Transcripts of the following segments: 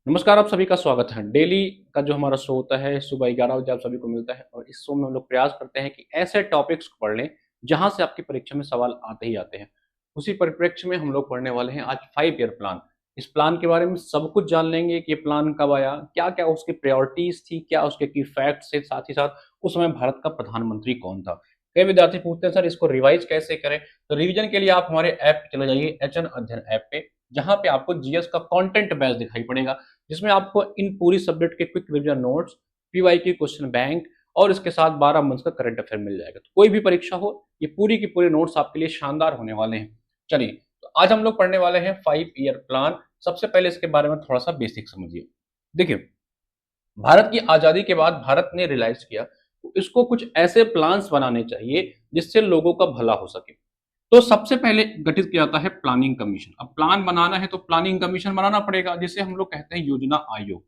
नमस्कार, आप सभी का स्वागत है। डेली का जो हमारा शो होता है सुबह 11 बजे आप सभी को मिलता है और इस शो में हम लोग प्रयास करते हैं कि ऐसे टॉपिक्स को पढ़ लें जहां से आपकी परीक्षा में सवाल आते ही आते हैं। उसी परिप्रेक्ष्य में हम लोग पढ़ने वाले हैं आज 5 ईयर प्लान। इस प्लान के बारे में सब कुछ जान लेंगे कि ये प्लान कब आया, क्या-क्या उसकी प्रायोरिटीज़ थी, क्या उसके की फैक्ट्स थे, साथ ही साथ उस समय भारत का प्रधानमंत्री कौन था। कई विद्यार्थी पूछते हैं सर इसको रिवाइज़ कैसे करें? तो रिवीजन के लिए आप हमारे ऐप पे चले जाइए एचएन अध्ययन ऐप पे, जहाँ पे आपको जीएस का कंटेंट बैच दिखाई पड़ेगा। जिसमें आपको इन पूरी सब्जेक्ट के quick revision notes, PYQ question bank और इसके साथ 12 मंथ्स का करंट अफेयर मिल जाएगा। तो कोई भी परीक्षा हो, ये पूरी की पूरी नोट्स आपके लिए शानदार होने वाले हैं। चलिए, तो आज हम लोग पढ़ने वाले हैं 5 ईयर प्लान। सबसे पहले इसके बारे में थोड़ा-सा बेसिक समझिए। देखिए, भारत की आज़ादी के बाद भारत ने रियलाइज़ किया, तो इसको कुछ ऐसे प्लान्स बनाने चाहिए, जिससे लोगों का भला हो सके। तो सबसे पहले गठित किया जाता है प्लानिंग कमीशन। अब प्लान बनाना है तो प्लानिंग कमीशन बनाना पड़ेगा, जिसे हम लोग कहते हैं योजना आयोग।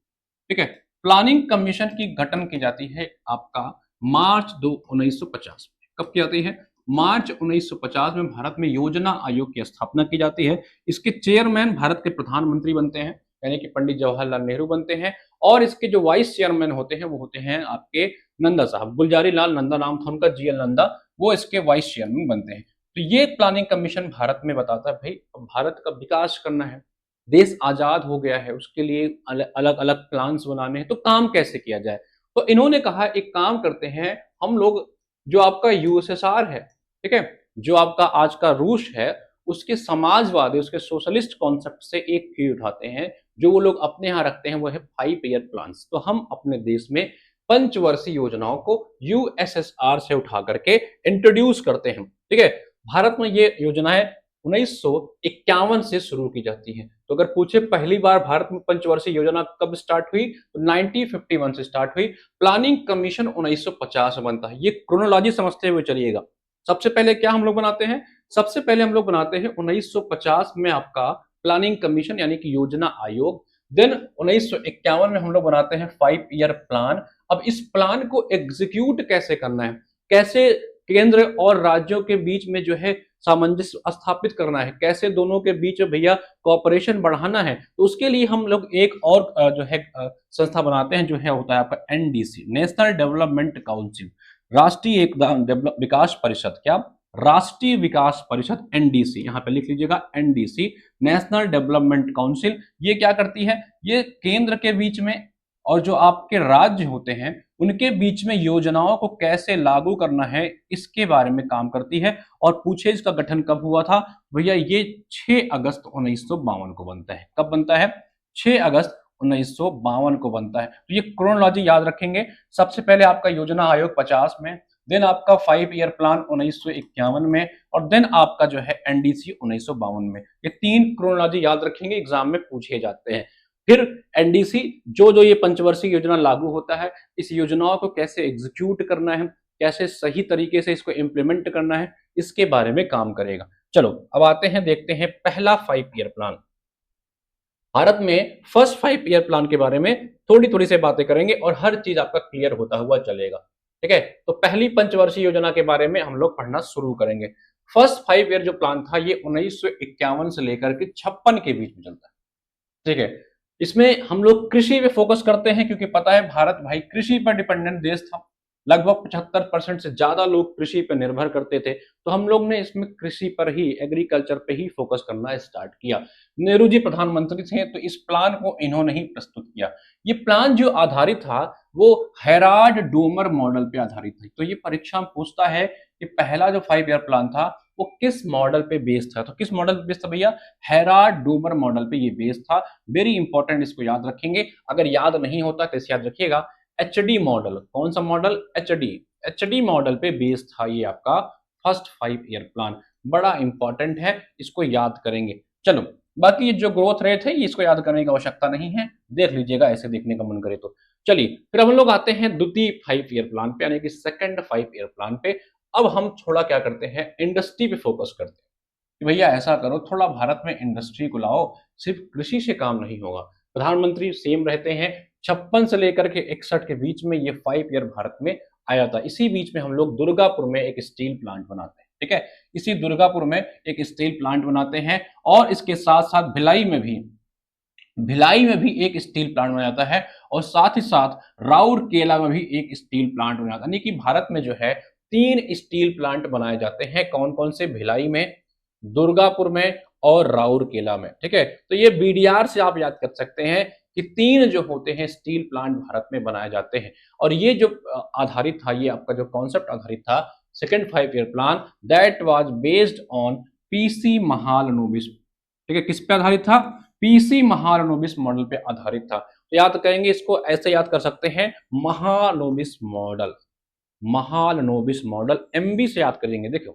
ठीक है? प्लानिंग कमीशन की गठन की जाती है आपका मार्च 2 1950 में। कब की जाती है? मार्च 1950 में भारत में योजना आयोग की स्थापना की जाती है। इसके चेयरमैन भारत के प्रधानमंत्री बनते हैं, यानी कि पंडित जवाहरलाल नेहरू बनते हैं और इसके जो वाइस चेयरमैन होते हैं, वो होते हैं आपके नंदा साहब। गुलजारी लाल नंदा नाम था उनका, जीएल नंदा, वो इसके वाइस चेयरमैन बनते हैं। तो ये प्लानिंग कमीशन भारत में बताता है भाई भारत का विकास करना है, देश आजाद हो गया है, उसके लिए अलग अलग प्लान्स बनाने हैं, तो काम कैसे किया जाए। तो इन्होंने कहा एक काम करते हैं हम लोग, जो आपका यूएसएसआर है, ठीक है, जो आपका आज का रूस है, उसके समाजवादी, उसके सोशलिस्ट कॉन्सेप्ट से एक चीज उठाते हैं जो वो लोग अपने यहाँ रखते हैं, वो है 5 ईयर प्लान्स। तो हम अपने देश में पंचवर्षीय योजनाओं को यूएसएसआर से उठा करके इंट्रोड्यूस करते हैं। ठीक है, भारत में ये योजनाएं 1951 से शुरू की जाती हैं। तो अगर पूछे पहली बार भारत में पंचवर्षीय योजना कब स्टार्ट हुई, तो 1951 से स्टार्ट हुई। प्लानिंग कमीशन 1950 में बनता है। ये क्रोनोलॉजी समझते हुए चलिएगा। सबसे पहले क्या हम लोग बनाते हैं? सबसे पहले हम लोग बनाते हैं 1950 में आपका प्लानिंग कमीशन यानी कि योजना आयोग। देन 1951 में हम लोग बनाते हैं 5 ईयर प्लान। अब इस प्लान को एग्जीक्यूट कैसे करना है, कैसे केंद्र और राज्यों के बीच में जो है सामंजस्य स्थापित करना है, कैसे दोनों के बीच भैया कोऑपरेशन बढ़ाना है, तो उसके लिए हम लोग एक और जो है संस्था बनाते हैं, जो है होता है आपका एनडीसी, नेशनल डेवलपमेंट काउंसिल, राष्ट्रीय विकास परिषद। क्या? राष्ट्रीय विकास परिषद, एनडीसी। यहाँ पे लिख लीजिएगा एनडीसी, नेशनल डेवलपमेंट काउंसिल। ये क्या करती है? ये केंद्र के बीच में और जो आपके राज्य होते हैं उनके बीच में योजनाओं को कैसे लागू करना है, इसके बारे में काम करती है। और पूछे इसका गठन कब हुआ था? भैया ये 6 अगस्त 1952 को बनता है। कब बनता है? 6 अगस्त 1952 को बनता है। तो ये क्रोनोलॉजी याद रखेंगे। सबसे पहले आपका योजना आयोग 50 में, देन आपका 5 ईयर प्लान 1951 में, और देन आपका जो है एनडीसी 1952 में। ये 3 क्रोनोलॉजी याद रखेंगे, एग्जाम में पूछे जाते हैं। फिर एनडीसी, जो जो ये पंचवर्षीय योजना लागू होता है, इस योजनाओं को कैसे एग्जीक्यूट करना है, कैसे सही तरीके से इसको इम्प्लीमेंट करना है, इसके बारे में काम करेगा। चलो अब आते हैं, देखते हैं पहला 5 ईयर प्लान। भारत में फर्स्ट 5 ईयर प्लान के बारे में थोड़ी थोड़ी से बातें करेंगे और हर चीज आपका क्लियर होता हुआ चलेगा। ठीक है, तो पहली पंचवर्षीय योजना के बारे में हम लोग पढ़ना शुरू करेंगे। फर्स्ट 5 ईयर जो प्लान था, ये 1951 से लेकर के 56 के बीच में चलता है। ठीक है, इसमें हम लोग कृषि पे फोकस करते हैं, क्योंकि पता है भारत भाई कृषि पर डिपेंडेंट देश था। लगभग 75% से ज्यादा लोग कृषि पर निर्भर करते थे। तो हम लोग ने इसमें कृषि पर ही, एग्रीकल्चर पे ही फोकस करना स्टार्ट किया। नेहरू जी प्रधानमंत्री थे, तो इस प्लान को इन्होंने ही प्रस्तुत किया। ये प्लान जो आधारित था वो हेराल्ड डोमर मॉडल पे आधारित थी। तो ये परीक्षा में पूछता है कि पहला जो 5 ईयर प्लान था वो किस मॉडल पे बेस्ड था। तो किस मॉडल पे बेस्ड था भैया? हेराल्ड डोमर मॉडल पे ये बेस्ड था। वेरी इंपॉर्टेंट, इसको याद रखेंगे। अगर याद नहीं होता तो इसे याद रखिएगा। एचडी मॉडल, कौन सा मॉडल? एचडी। एचडी मॉडल पे बेस्ड था ये आपका फर्स्ट 5 ईयर प्लान। बड़ा इंपॉर्टेंट है, इसको याद करेंगे। चलो, बाकी ये जो ग्रोथ रेट है इसको याद करने की आवश्यकता नहीं है, देख लीजिएगा ऐसे देखने का मन करे तो। चलिए, फिर हम लोग आते हैं द्वितीय 5 ईयर प्लान पे, यानी कि सेकंड 5 ईयर प्लान पे। अब हम थोड़ा क्या करते हैं, इंडस्ट्री पे फोकस करते हैं कि भैया ऐसा करो, थोड़ा भारत में इंडस्ट्री को लाओ, सिर्फ कृषि से काम नहीं होगा। प्रधानमंत्री सेम रहते हैं, 56 से लेकर के 61 के बीच में ये 5 ईयर भारत में आया था। इसी बीच में हम लोग दुर्गापुर में एक स्टील प्लांट बनाते हैं। ठीक है, इसी दुर्गापुर में एक स्टील प्लांट बनाते हैं और इसके साथ साथ भिलाई में भी भिलाई में भी एक स्टील प्लांट बनाया जाता है और साथ ही साथ राउरकेला में भी एक स्टील प्लांट बनाया जाता है। यानी कि भारत में जो है 3 स्टील प्लांट बनाए जाते हैं। कौन कौन से? भिलाई में, दुर्गापुर में और राउरकेला में। ठीक है, तो ये बीडीआर से आप याद कर सकते हैं कि 3 जो होते हैं स्टील प्लांट भारत में बनाए जाते हैं। और ये जो आधारित था, ये आपका जो कॉन्सेप्ट आधारित था second 5 year plan, that was based on PC Mahalanobis. ठीक है, किस पे आधारित था? पीसी महालनोबिस मॉडल पे आधारित था। तो याद करेंगे इसको, ऐसे याद कर सकते हैं, Mahalanobis model. Mahalanobis model MB से याद करेंगे। देखो,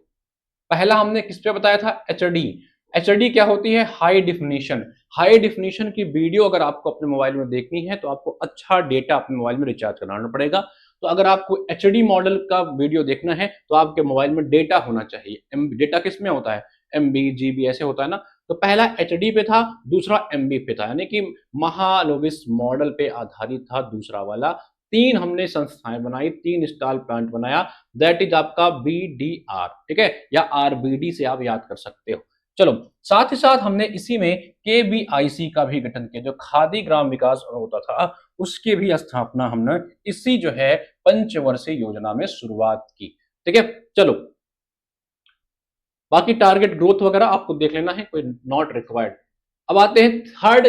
पहला हमने किस पे बताया था? एचडी। एचडी क्या होती है? High definition. हाई डिफिनीशन की वीडियो अगर आपको अपने मोबाइल में देखनी है तो आपको अच्छा डेटा अपने मोबाइल में रिचार्ज कराना पड़ेगा। तो अगर आपको एचडी मॉडल का वीडियो देखना है तो आपके मोबाइल में डेटा होना चाहिए। डेटा किस में होता है? एमबी, जीबी ऐसे होता है ना। तो पहला एचडी पे था, दूसरा एमबी पे था, यानी कि महालोबिस मॉडल पे आधारित था दूसरा वाला। 3 हमने संस्थाएं बनाई, 3 स्टाल प्लांट बनाया, दैट इज आपका बीडीआर। ठीक है, या आरबीडी से आप याद कर सकते हो। चलो, साथ ही साथ हमने इसी में केबीआईसी का भी गठन किया, जो खादी ग्राम विकास होता था, उसकी भी स्थापना हमने इसी जो है पंचवर्षीय योजना में शुरुआत की। ठीक है, चलो, बाकी टारगेट ग्रोथ वगैरह आपको देख लेना है, कोई नॉट रिक्वायर्ड। अब आते हैं थर्ड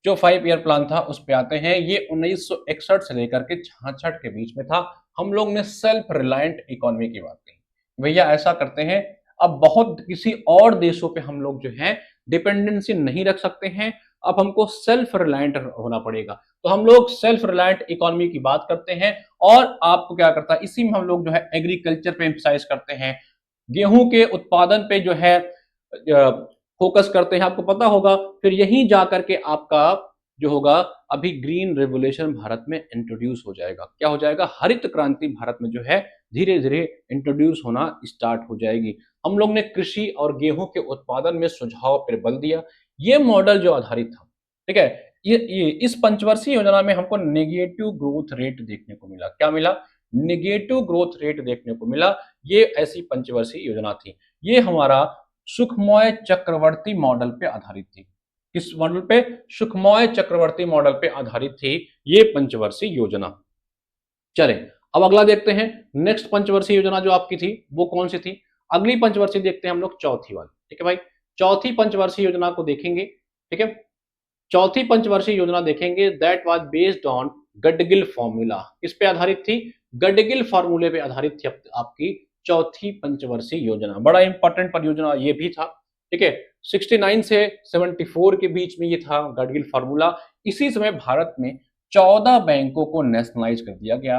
जो 5 ईयर प्लान था उस पे आते हैं। ये 1961 से लेकर के 66 के बीच में था। हम लोग ने सेल्फ रिलायंट इकोनॉमी की बात की। भैया ऐसा करते हैं, अब बहुत किसी और देशों पे हम लोग जो है डिपेंडेंसी नहीं रख सकते हैं, अब हमको सेल्फ रिलायंट होना पड़ेगा। तो हम लोग सेल्फ रिलायंट इकोनॉमी की बात करते हैं। और आपको क्या करता है, इसी में हम लोग जो है एग्रीकल्चर पे एम्फसाइज करते हैं, गेहूं के उत्पादन पे जो है फोकस करते हैं। आपको पता होगा, फिर यहीं जाकर के आपका जो होगा, अभी ग्रीन रेवोल्यूशन भारत में इंट्रोड्यूस हो जाएगा। क्या हो जाएगा? हरित क्रांति भारत में जो है धीरे धीरे इंट्रोड्यूस होना स्टार्ट हो जाएगी। हम लोग ने कृषि और गेहूं के उत्पादन में सुझाव पर बल दिया। ये मॉडल जो आधारित था, ठीक है, ये इस पंचवर्षीय योजना में हमको नेगेटिव ग्रोथ रेट देखने को मिला। क्या मिला? नेगेटिव ग्रोथ रेट देखने को मिला। ये ऐसी पंचवर्षीय योजना थी। ये हमारा सुखमय चक्रवर्ती मॉडल पे आधारित थी। किस मॉडल पे? सुखमय चक्रवर्ती मॉडल पे आधारित थी ये पंचवर्षीय योजना। चले, अब अगला देखते हैं। नेक्स्ट पंचवर्षीय योजना जो आपकी थी वो कौन सी थी? अगली पंचवर्षीय देखते हैं हम लोग, चौथी वाली। ठीक है भाई, चौथी पंचवर्षीय योजना को देखेंगे। ठीक है, चौथी पंचवर्षीय योजना देखेंगे, that was based on Gadgil formula. किस पे आधारित थी? गडगिल फॉर्मूले पे आधारित थी आपकी चौथी पंचवर्षीय योजना। बड़ा इंपॉर्टेंट परियोजना ये भी था। ठीक है, 69 से 74 के बीच में ये था गडगिल फॉर्मूला। इसी समय भारत में 14 बैंकों को नेशनलाइज कर दिया गया।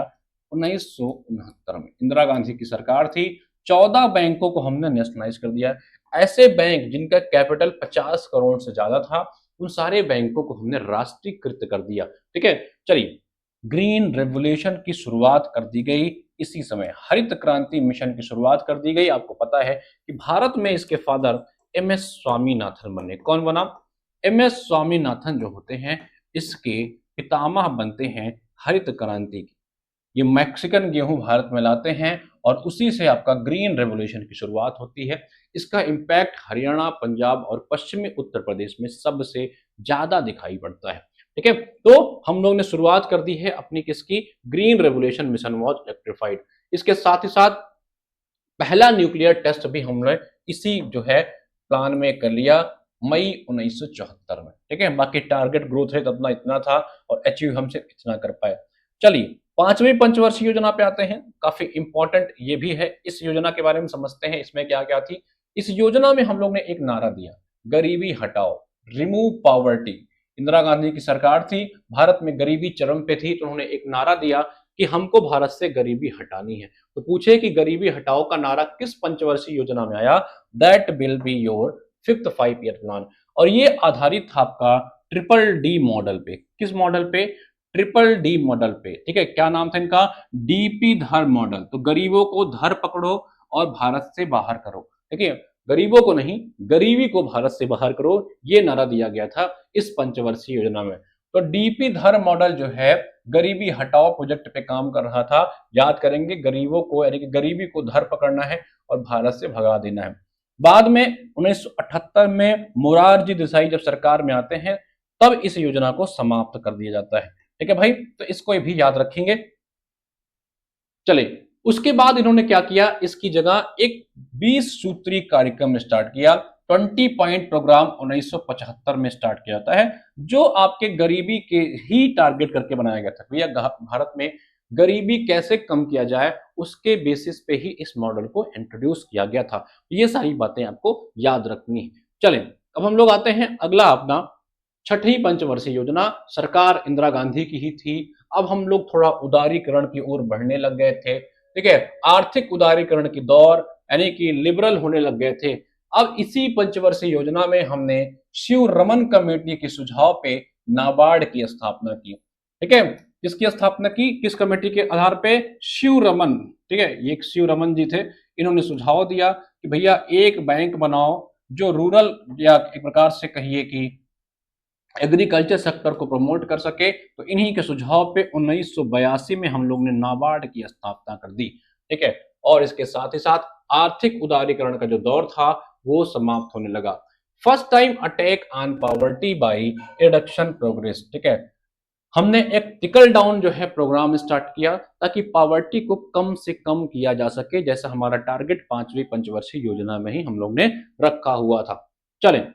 1969 में इंदिरा गांधी की सरकार थी, 14 बैंकों को हमने नेशनलाइज कर दिया। ऐसे बैंक जिनका कैपिटल 50 करोड़ से ज्यादा था, उन सारे बैंकों को हमने राष्ट्रीयकृत कर दिया। ठीक है, चलिए, ग्रीन रेवोल्यूशन की शुरुआत कर दी गई इसी समय, हरित क्रांति मिशन की शुरुआत कर दी गई। आपको पता है कि भारत में इसके फादर एमएस स्वामीनाथन बने। कौन बना? एमएस स्वामीनाथन जो होते हैं, इसके पितामह बनते हैं हरित क्रांति की। ये मैक्सिकन गेहूं भारत में लाते हैं और उसी से आपका ग्रीन रेवोल्यूशन की शुरुआत होती है। इसका इम्पैक्ट हरियाणा, पंजाब और पश्चिमी उत्तर प्रदेश में सबसे ज्यादा दिखाई पड़ता है। ठीक है, तो हम लोग ने शुरुआत कर दी है अपनी किसकी? Green revolution mission was electrified. इसके साथ ही साथ पहला न्यूक्लियर टेस्ट भी हमने इसी जो है प्लान में कर लिया, मई 1974 में। ठीक है, बाकी टारगेट ग्रोथ रेट अपना इतना था और अचीव हमसे इतना कर पाए। चलिए, पांचवी पंचवर्षीय योजना पे आते हैं। काफी इंपॉर्टेंट ये भी है, इस योजना के बारे में समझते हैं। इसमें क्या क्या थी? इस योजना में हम लोग ने एक नारा दिया, गरीबी हटाओ, रिमूव पॉवर्टी। इंदिरा गांधी की सरकार थी, भारत में गरीबी चरम पे थी, तो उन्होंने एक नारा दिया कि हमको भारत से गरीबी हटानी है। तो पूछे कि गरीबी हटाओ का नारा किस पंचवर्षीय योजना में आया? That will be your fifth 5 year plan. और ये आधारित था आपका ट्रिपल डी मॉडल पे। किस मॉडल पे? ट्रिपल डी मॉडल पे। ठीक है, क्या नाम था इनका? डीपी धर मॉडल। तो गरीबों को धर पकड़ो और भारत से बाहर करो। ठीक है, गरीबों को नहीं, गरीबी को भारत से बाहर करो, ये नारा दिया गया था इस पंचवर्षीय योजना में। तो डीपी धर मॉडल जो है गरीबी हटाओ प्रोजेक्ट पे काम कर रहा था। याद करेंगे, गरीबों को यानी कि गरीबी को धर पकड़ना है और भारत से भगा देना है। बाद में 1978 में मोरारजी देसाई जब सरकार में आते हैं, तब इस योजना को समाप्त कर दिया जाता है। ठीक है भाई, तो इसको भी याद रखेंगे। चले, उसके बाद इन्होंने क्या किया, इसकी जगह एक 20 सूत्री कार्यक्रम स्टार्ट किया। 20 पॉइंट प्रोग्राम 1975 में स्टार्ट किया जाता है, जो आपके गरीबी के ही टारगेट करके बनाया गया था। भैया भारत में गरीबी कैसे कम किया जाए, उसके बेसिस पे ही इस मॉडल को इंट्रोड्यूस किया गया था। ये सारी बातें आपको याद रखनी है। चलें, अब हम लोग आते हैं अगला अपना छठी पंचवर्षीय योजना। सरकार इंदिरा गांधी की ही थी। अब हम लोग थोड़ा उदारीकरण की ओर बढ़ने लग गए थे। ठीक है, आर्थिक उदारीकरण की दौर, यानी कि लिबरल होने लग गए थे। अब इसी पंचवर्षीय योजना में हमने शिव रमन कमेटी के सुझाव पे नाबार्ड की स्थापना की। ठीक है, किसकी स्थापना की, किस कमेटी के आधार पे, शिव रमन। ठीक है, ये शिव रमन जी थे, इन्होंने सुझाव दिया कि भैया एक बैंक बनाओ जो रूरल या एक प्रकार से कहिए कि एग्रीकल्चर सेक्टर को प्रमोट कर सके। तो इन्हीं के सुझाव पे 1982 में हम लोग ने नाबार्ड की स्थापना कर दी। ठीक है, और इसके साथ ही साथ आर्थिक उदारीकरण का जो दौर था वो समाप्त होने लगा। First time attack on poverty by reduction progress. ठीक है, हमने एक टिकल डाउन जो है प्रोग्राम स्टार्ट किया ताकि पॉवर्टी को कम से कम किया जा सके, जैसा हमारा टारगेट 5वीं पंचवर्षीय योजना में ही हम लोग ने रखा हुआ था। चलें,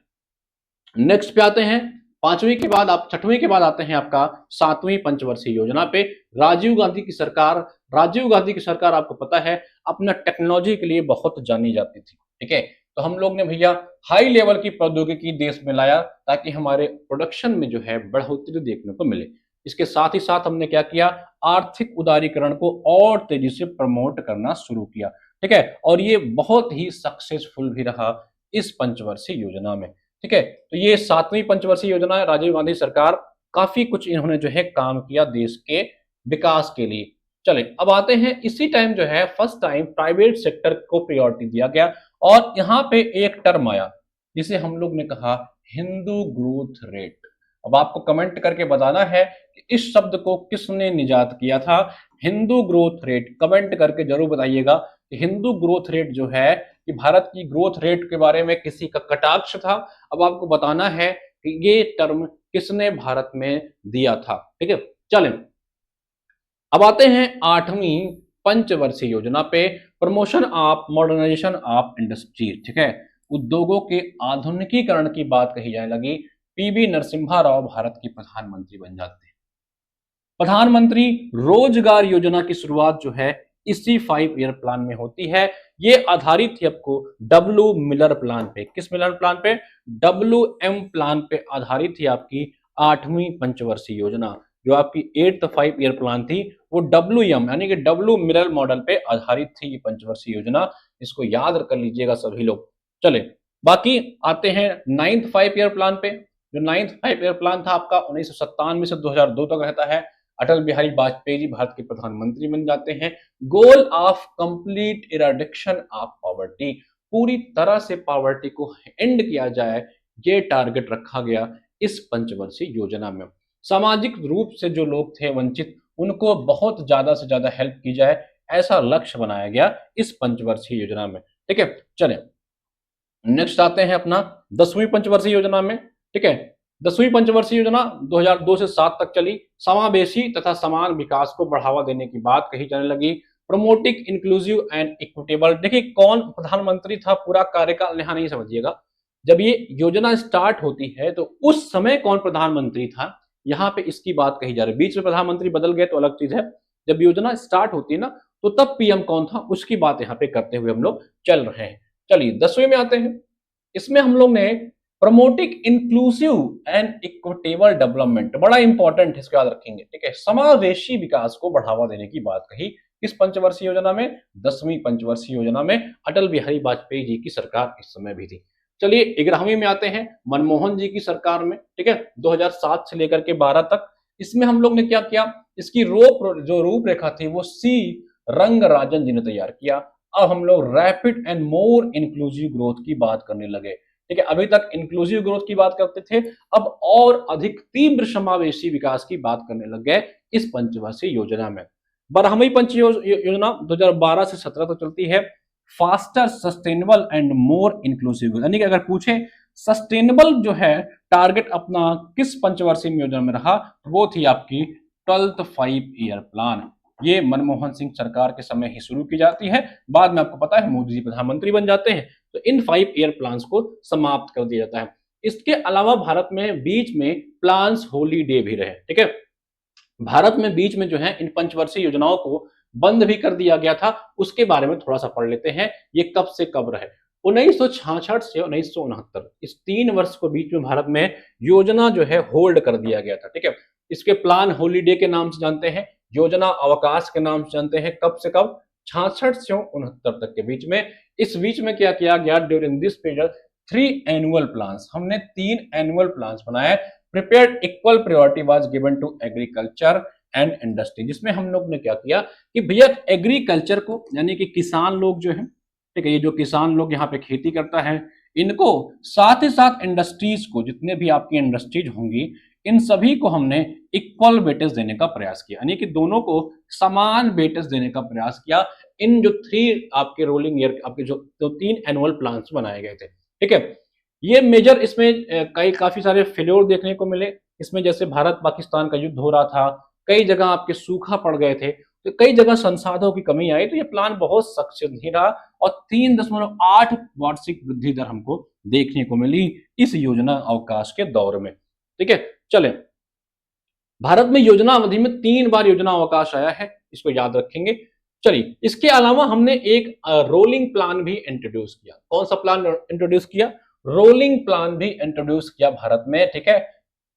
नेक्स्ट पे आते हैं। 5वीं के बाद आप 6वीं के बाद आते हैं आपका 7वीं पंचवर्षीय योजना पे। राजीव गांधी की सरकार। राजीव गांधी की सरकार आपको पता है अपना टेक्नोलॉजी के लिए बहुत जानी जाती थी। ठीक है, तो हम लोग ने भैया हाई लेवल की प्रौद्योगिकी देश में लाया ताकि हमारे प्रोडक्शन में जो है बढ़ोतरी देखने को मिले। इसके साथ ही साथ हमने क्या किया, आर्थिक उदारीकरण को और तेजी से प्रमोट करना शुरू किया। ठीक है, और ये बहुत ही सक्सेसफुल भी रहा इस पंचवर्षीय योजना में। ठीक है, तो ये 7वीं पंचवर्षीय योजना है। राजीव गांधी सरकार, काफी कुछ इन्होंने जो है काम किया देश के विकास के लिए। चले, अब आते हैं इसी टाइम जो है फर्स्ट टाइम प्राइवेट सेक्टर को प्रायोरिटी दिया गया और यहाँ पे एक टर्म आया जिसे हम लोग ने कहा हिंदू ग्रोथ रेट। अब आपको कमेंट करके बताना है कि इस शब्द को किसने निजात किया था। हिंदू ग्रोथ रेट, कमेंट करके जरूर बताइएगा कि हिंदू ग्रोथ रेट जो है कि भारत की ग्रोथ रेट के बारे में किसी का कटाक्ष था। अब आपको बताना है कि ये टर्म किसने भारत में दिया था। ठीक है, चलें, अब आते हैं 8वीं पंचवर्षीय योजना पे, promotion of modernisation of industry. ठीक है, उद्योगों के आधुनिकीकरण की बात कही जाने लगी। पीवी नरसिम्हा राव भारत के प्रधानमंत्री बन जाते हैं। प्रधानमंत्री रोजगार योजना की शुरुआत जो है इसी 5 ईयर प्लान में होती है। ये आधारित थी आपको डब्ल्यू मिलर प्लान पे। किस मिलर प्लान पे, WM प्लान पे आधारित थी आपकी 8वीं पंचवर्षीय योजना। जो आपकी 8th 5 ईयर प्लान थी वो WM यानी कि डब्ल्यू मिलर मॉडल पे आधारित थी ये पंचवर्षीय योजना। इसको याद कर लीजिएगा सभी लोग। चले, बाकी आते हैं 9th 5 ईयर प्लान पे। जो 9th 5 ईयर प्लान था आपका 1997 से 2002 तक रहता है। अटल बिहारी वाजपेयी जी भारत के प्रधानमंत्री बन जाते हैं। Goal of complete eradication of poverty, पूरी तरह से पॉवर्टी को एंड किया जाए, ये टारगेट रखा गया इस पंचवर्षीय योजना में। सामाजिक रूप से जो लोग थे वंचित, उनको बहुत ज्यादा से ज्यादा हेल्प की जाए, ऐसा लक्ष्य बनाया गया इस पंचवर्षीय योजना में। ठीक है, चलें, नेक्स्ट आते हैं अपना 10वीं पंचवर्षीय योजना में। ठीक है, 10वीं पंचवर्षीय योजना 2002 से 7 तक चली। समावेशी तथा समान विकास को बढ़ावा देने की बात कही जाने लगी। Promoting inclusive and equitable. देखिए कौन प्रधानमंत्री था, पूरा कार्यकाल यहाँ नहीं समझिएगा। जब ये योजना स्टार्ट होती है तो उस समय कौन प्रधानमंत्री था, यहाँ पे इसकी बात कही जा रही है। बीच में प्रधानमंत्री बदल गए तो अलग चीज है। जब योजना स्टार्ट होती है ना तो तब PM कौन था उसकी बात यहाँ पे करते हुए हम लोग चल रहे हैं। चलिए 10वीं में आते हैं। इसमें हम लोग ने promoting inclusive and equitable development, बड़ा इंपॉर्टेंट, इसको याद रखेंगे। ठीक है, समावेशी विकास को बढ़ावा देने की बात कही किस पंचवर्षीय योजना में, 10वीं पंचवर्षीय योजना में। अटल बिहारी वाजपेयी जी की सरकार इस समय भी थी। चलिए 11वीं में आते हैं, मनमोहन जी की सरकार में। ठीक है, 2007 से लेकर के 12 तक। इसमें हम लोग ने क्या किया, इसकी जो रूपरेखा थी वो सी रंगराजन जी ने तैयार किया। अब हम लोग rapid and more inclusive growth की बात करने लगे। ठीक है, अभी तक इंक्लूसिव ग्रोथ की बात करते थे, अब और अधिक तीव्र समावेशी विकास की बात करने लग गए इस पंचवर्षीय योजना में। 12वीं पंच योजना 2012 से 17 तक चलती है। Faster, sustainable and more inclusive, यानी कि अगर पूछे सस्टेनेबल जो है टारगेट अपना किस पंचवर्षीय योजना में रहा, वो थी आपकी 12th 5 ईयर प्लान। ये मनमोहन सिंह सरकार के समय ही शुरू की जाती है, बाद में आपको पता है मोदी जी प्रधानमंत्री बन जाते हैं, तो इन 5 ईयर प्लान्स को समाप्त कर दिया जाता है। इसके अलावा भारत में बीच में प्लान्स हॉलीडे भी रहे, ठीक है। भारत में बीच में जो है इन पंचवर्षीय योजनाओं को बंद भी कर दिया गया था, उसके बारे में थोड़ा सा पढ़ लेते हैं, ये कब से कब रहे। 1966 से 1969 इस 3 वर्ष को बीच में भारत में योजना जो है होल्ड कर दिया गया था, ठीक है। इसके प्लान हॉलीडे के नाम से जानते हैं, योजना अवकाश के नाम से जानते हैं। कब से कब? 66 से 69 तक के बीच में। इस बीच में क्या किया गया? During this period 3 annual plans, हमने 3 एनुअल प्लान्स बनाए। Prepared equal priority was given to agriculture and industry, जिसमें हम लोग ने क्या किया कि भैया एग्रीकल्चर को, यानी कि किसान लोग जो है, ठीक है, ये जो किसान लोग यहाँ पे खेती करता है इनको, साथ ही साथ इंडस्ट्रीज को, जितने भी आपकी इंडस्ट्रीज होंगी इन सभी को हमने इक्वल वेटेज देने का प्रयास किया, यानी कि दोनों को समान वेटेज देने का प्रयास किया। इन जो 3 आपके रोलिंग ईयर आपके जो 3 एनुअल प्लान्स बनाए गए थे, ठीक है। ये मेजर इसमें काफी सारे फेल्योर देखने को मिले इसमें, जैसे भारत पाकिस्तान का युद्ध हो रहा था, कई जगह आपके सूखा पड़ गए थे, तो कई जगह संसाधनों की कमी आई, तो ये प्लान बहुत सक्सेस नहीं रहा और 3.8 वार्षिक वृद्धि दर हमको देखने को मिली इस योजना अवकाश के दौर में, ठीक है। चले, भारत में योजना अवधि में 3 बार योजना अवकाश आया है, इसको याद रखेंगे। चलिए, इसके अलावा हमने एक रोलिंग प्लान भी इंट्रोड्यूस किया। कौन सा प्लान इंट्रोड्यूस किया? रोलिंग प्लान भी इंट्रोड्यूस किया भारत में, ठीक है।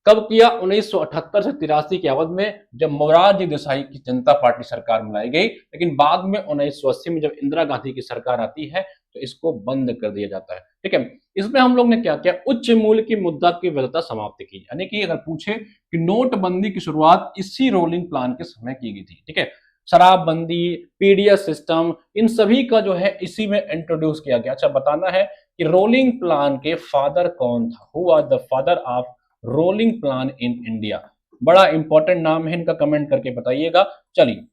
कब किया? 1978 से 83 की अवधि में, जब मोरारजी देसाई की जनता पार्टी सरकार बनाई गई, लेकिन बाद में 1980 में जब इंदिरा गांधी की सरकार आती है तो इसको बंद कर दिया जाता है, ठीक है। इसमें हम लोग ने क्या किया? उच्च मूल्य की मुद्रा की वैधता समाप्त की, यानी कि अगर पूछे कि नोटबंदी की शुरुआत इसी रोलिंग प्लान के समय की गई थी, ठीक है। शराबबंदी, पीडीएस सिस्टम, इन सभी का जो है इसी में इंट्रोड्यूस किया गया। अच्छा, बताना है कि रोलिंग प्लान के फादर कौन था? Who was the father of rolling plan in India? बड़ा इंपॉर्टेंट नाम है इनका, कमेंट करके बताइएगा। चलिए,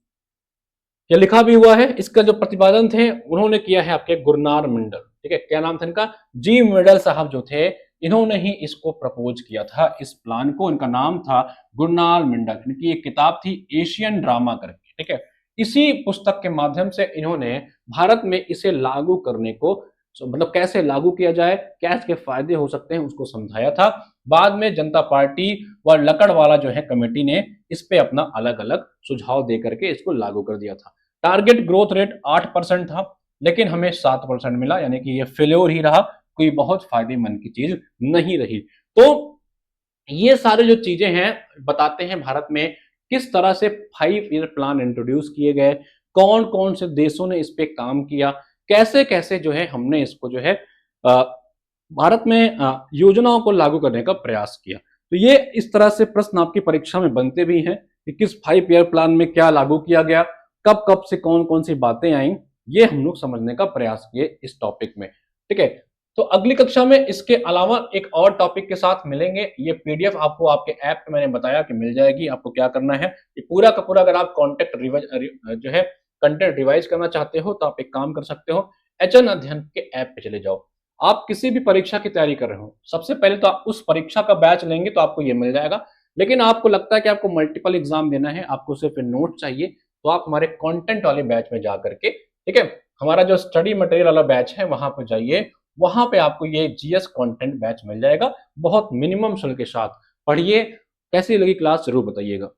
ये लिखा भी हुआ है, इसका जो प्रतिपादन थे उन्होंने किया है आपके गुरनार मंडल, ठीक है। क्या नाम था इनका? जी मिडल साहब जो थे, इन्होंने ही इसको प्रपोज किया था, इस प्लान को। इनका नाम था गुरनार मंडल। इनकी एक किताब थी एशियन ड्रामा करके, ठीक है। इसी पुस्तक के माध्यम से इन्होंने भारत में इसे लागू करने को, मतलब कैसे लागू किया जाए, क्या इसके फायदे हो सकते हैं, उसको समझाया था। बाद में जनता पार्टी व लकड़वाला जो है कमेटी ने इस पे अपना अलग अलग सुझाव दे करके इसको लागू कर दिया था। टारगेट ग्रोथ रेट 8% था, लेकिन हमें 7% मिला, यानी कि ये फेल्योर ही रहा, कोई बहुत फायदेमंद की चीज नहीं रही। तो ये सारे जो चीजें हैं बताते हैं भारत में किस तरह से 5 ईयर प्लान इंट्रोड्यूस किए गए, कौन कौन से देशों ने इस पे काम किया, कैसे कैसे जो है हमने इसको जो है भारत में योजनाओं को लागू करने का प्रयास किया। तो ये इस तरह से प्रश्न आपकी परीक्षा में बनते भी हैं कि किस 5 ईयर प्लान में क्या लागू किया गया, कब कब से कौन कौन सी बातें आई, ये हम लोग समझने का प्रयास किए इस टॉपिक में, ठीक है। तो अगली कक्षा में इसके अलावा एक और टॉपिक के साथ मिलेंगे। ये पीडीएफ आपको आपके ऐप पे मैंने बताया कि मिल जाएगी। आपको क्या करना है, ये पूरा का पूरा, अगर आप जो है कंटेंट रिवाइज करना चाहते हो तो आप एक काम कर सकते हो, एचएन अध्ययन के ऐप पे चले जाओ। आप किसी भी परीक्षा की तैयारी कर रहे हो, सबसे पहले तो आप उस परीक्षा का बैच लेंगे तो आपको ये मिल जाएगा। लेकिन आपको लगता है कि आपको मल्टीपल एग्जाम देना है, आपको सिर्फ नोट चाहिए, तो आप हमारे कंटेंट वाले बैच में जा करके, ठीक है, हमारा जो स्टडी मटेरियल वाला बैच है वहां पर जाइए, वहां पे आपको ये जीएस कंटेंट बैच मिल जाएगा बहुत मिनिमम शुल्क के साथ। पढ़िए, कैसी लगी क्लास जरूर बताइएगा।